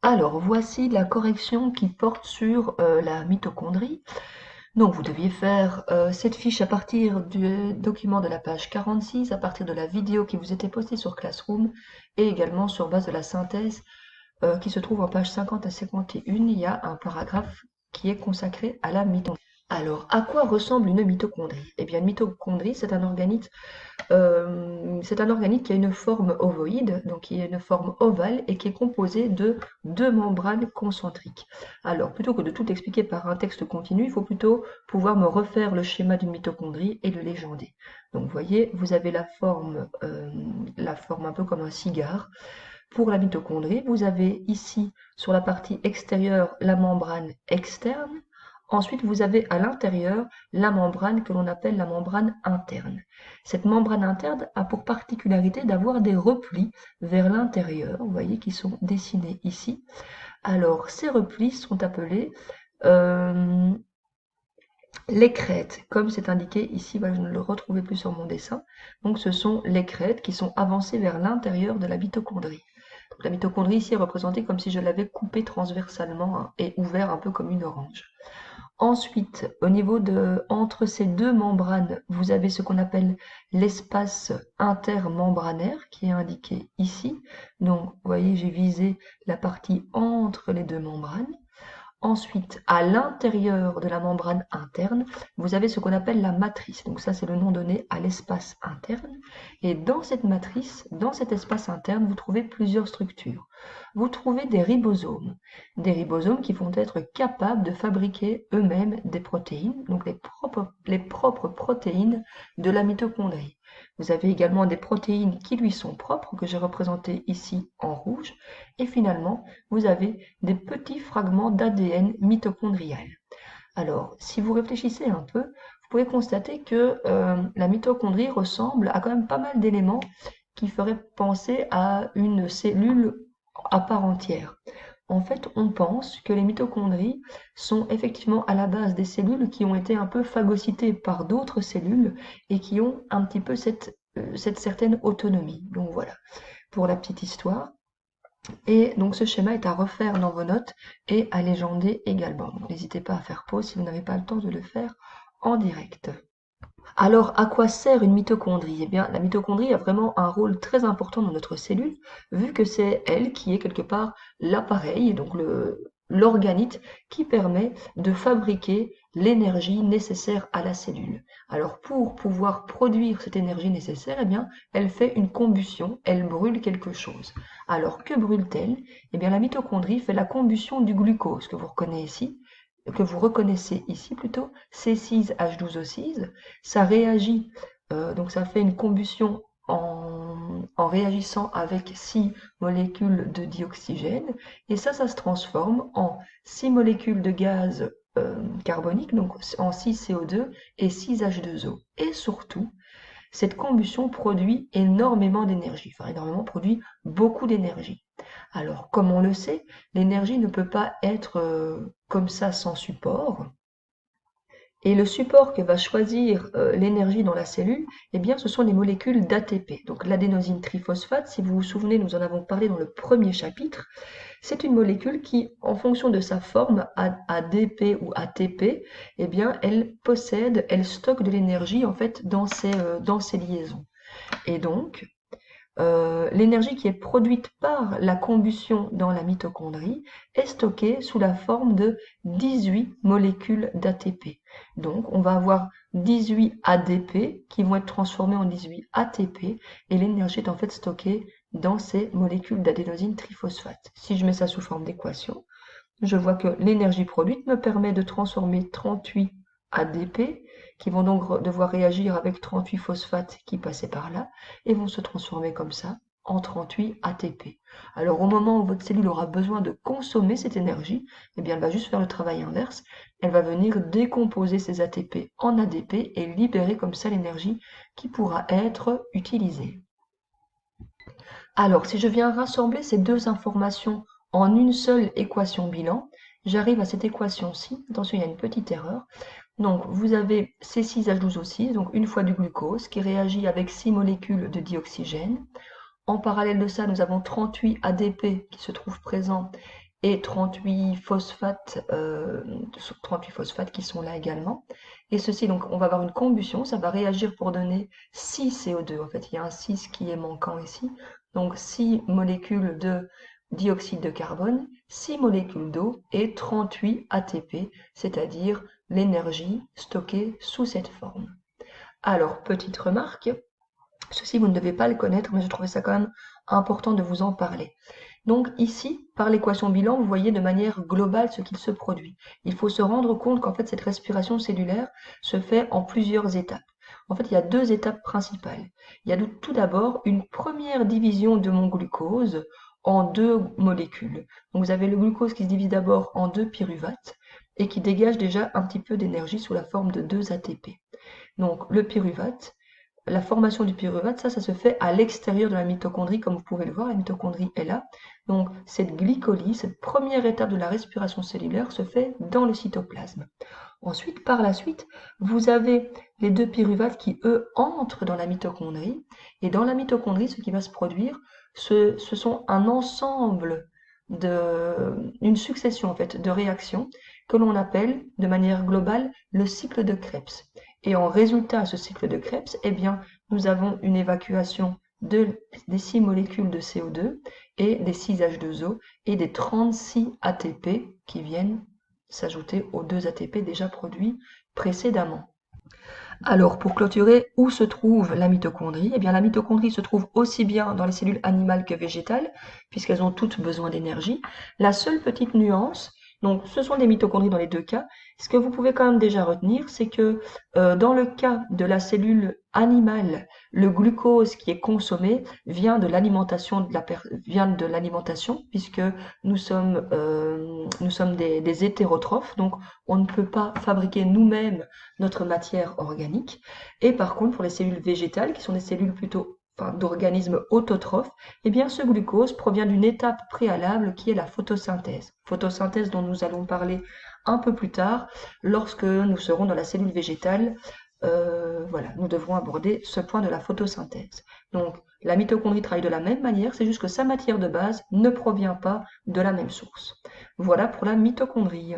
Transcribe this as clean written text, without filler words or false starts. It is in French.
Alors, voici la correction qui porte sur la mitochondrie. Donc, vous deviez faire cette fiche à partir du document de la page 46, à partir de la vidéo qui vous était postée sur Classroom, et également sur base de la synthèse qui se trouve en page 50 à 51. Il y a un paragraphe qui est consacré à la mitochondrie. Alors, à quoi ressemble une mitochondrie? Eh bien, une mitochondrie, c'est un organite qui a une forme ovoïde, donc qui a une forme ovale et qui est composé de deux membranes concentriques. Alors, plutôt que de tout expliquer par un texte continu, il faut plutôt pouvoir me refaire le schéma d'une mitochondrie et le légender. Donc, vous voyez, vous avez la forme un peu comme un cigare. Pour la mitochondrie, vous avez ici, sur la partie extérieure, la membrane externe. Ensuite, vous avez à l'intérieur la membrane que l'on appelle la membrane interne. Cette membrane interne a pour particularité d'avoir des replis vers l'intérieur, vous voyez, qui sont dessinés ici. Alors, ces replis sont appelés euh, les crêtes, comme c'est indiqué ici, je ne le retrouvais plus sur mon dessin. Donc, ce sont les crêtes qui sont avancées vers l'intérieur de la mitochondrie. Donc, la mitochondrie ici est représentée comme si je l'avais coupée transversalement hein, et ouvert un peu comme une orange. Ensuite, au niveau entre ces deux membranes, vous avez ce qu'on appelle l'espace intermembranaire qui est indiqué ici. Donc, vous voyez, j'ai visé la partie entre les deux membranes. Ensuite, à l'intérieur de la membrane interne, vous avez ce qu'on appelle la matrice. Donc ça, c'est le nom donné à l'espace interne. Et dans cette matrice, dans cet espace interne, vous trouvez plusieurs structures. Vous trouvez des ribosomes. Des ribosomes qui vont être capables de fabriquer eux-mêmes des protéines, donc les propres protéines de la mitochondrie. Vous avez également des protéines qui lui sont propres, que j'ai représentées ici en rouge. Et finalement, vous avez des petits fragments d'ADN mitochondrial. Alors, si vous réfléchissez un peu, vous pouvez constater que la mitochondrie ressemble à quand même pas mal d'éléments qui feraient penser à une cellule à part entière. En fait, on pense que les mitochondries sont effectivement à la base des cellules qui ont été un peu phagocytées par d'autres cellules et qui ont un petit peu cette certaine autonomie. Donc voilà, pour la petite histoire. Et donc ce schéma est à refaire dans vos notes et à légender également. Donc n'hésitez pas à faire pause si vous n'avez pas le temps de le faire en direct. Alors, à quoi sert une mitochondrie? Eh bien, la mitochondrie a vraiment un rôle très important dans notre cellule, vu que c'est elle qui est quelque part l'appareil, donc l'organite qui permet de fabriquer l'énergie nécessaire à la cellule. Alors, pour pouvoir produire cette énergie nécessaire, eh bien, elle fait une combustion, elle brûle quelque chose. Alors, que brûle-t-elle? Eh bien, la mitochondrie fait la combustion du glucose que vous reconnaissez ici plutôt, C6H12O6, ça réagit, donc ça fait une combustion en réagissant avec 6 molécules de dioxygène, et ça se transforme en 6 molécules de gaz carbonique, donc en 6CO2 et 6H2O. Et surtout, cette combustion produit énormément d'énergie, enfin énormément produit beaucoup d'énergie. Alors, comme on le sait, l'énergie ne peut pas être comme ça sans support. Et le support que va choisir l'énergie dans la cellule, eh bien, ce sont les molécules d'ATP. Donc l'adénosine triphosphate, si vous vous souvenez, nous en avons parlé dans le premier chapitre, c'est une molécule qui, en fonction de sa forme, ADP ou ATP, eh bien, elle stocke de l'énergie en fait dans ses liaisons. Et donc, l'énergie qui est produite par la combustion dans la mitochondrie est stockée sous la forme de 18 molécules d'ATP. Donc, on va avoir 18 ADP qui vont être transformés en 18 ATP et l'énergie est en fait stockée dans ces molécules d'adénosine triphosphate. Si je mets ça sous forme d'équation, je vois que l'énergie produite me permet de transformer 38 ADP qui vont donc devoir réagir avec 38 phosphates qui passaient par là et vont se transformer comme ça en 38 ATP. Alors au moment où votre cellule aura besoin de consommer cette énergie, eh bien elle va juste faire le travail inverse. Elle va venir décomposer ces ATP en ADP et libérer comme ça l'énergie qui pourra être utilisée. Alors, si je viens rassembler ces deux informations en une seule équation bilan, j'arrive à cette équation-ci. Attention, il y a une petite erreur. Donc, vous avez C6H12O6, donc une fois du glucose, qui réagit avec 6 molécules de dioxygène. En parallèle de ça, nous avons 38 ADP qui se trouvent présents et 38 phosphates, 38 phosphates qui sont là également. Et ceci, donc, on va avoir une combustion, ça va réagir pour donner 6 CO2. En fait, il y a un 6 qui est manquant ici. Donc, 6 molécules de dioxyde de carbone, 6 molécules d'eau et 38 ATP, c'est-à-dire l'énergie stockée sous cette forme. Alors, petite remarque, ceci vous ne devez pas le connaître, mais je trouvais ça quand même important de vous en parler. Donc ici, par l'équation bilan, vous voyez de manière globale ce qu'il se produit. Il faut se rendre compte qu'en fait cette respiration cellulaire se fait en plusieurs étapes. En fait, il y a deux étapes principales. Il y a tout d'abord une première division de mon glucose en deux molécules. Donc vous avez le glucose qui se divise d'abord en deux pyruvates et qui dégage déjà un petit peu d'énergie sous la forme de 2 ATP. Donc le pyruvate, la formation du pyruvate, ça se fait à l'extérieur de la mitochondrie, comme vous pouvez le voir, la mitochondrie est là. Donc cette glycolyse, cette première étape de la respiration cellulaire se fait dans le cytoplasme. Ensuite, par la suite, vous avez les deux pyruvates qui, eux, entrent dans la mitochondrie. Et dans la mitochondrie, ce qui va se produire, ce sont un ensemble une succession en fait de réactions que l'on appelle de manière globale le cycle de Krebs. Et en résultat à ce cycle de Krebs, eh bien, nous avons une évacuation des 6 molécules de CO2 et des 6 H2O et des 36 ATP qui viennent s'ajouter aux 2 ATP déjà produits précédemment. Alors, pour clôturer, où se trouve la mitochondrie? Eh bien, la mitochondrie se trouve aussi bien dans les cellules animales que végétales, puisqu'elles ont toutes besoin d'énergie. La seule petite nuance, donc ce sont des mitochondries dans les deux cas, ce que vous pouvez quand même déjà retenir, c'est que dans le cas de la cellule animale, le glucose qui est consommé vient de l'alimentation puisque nous sommes des hétérotrophes, donc on ne peut pas fabriquer nous-mêmes notre matière organique. Et par contre, pour les cellules végétales, qui sont des cellules plutôt d'organismes autotrophes, eh bien ce glucose provient d'une étape préalable qui est la photosynthèse. Photosynthèse dont nous allons parler un peu plus tard lorsque nous serons dans la cellule végétale. Voilà, nous devrons aborder ce point de la photosynthèse. Donc la mitochondrie travaille de la même manière, c'est juste que sa matière de base ne provient pas de la même source. Voilà pour la mitochondrie.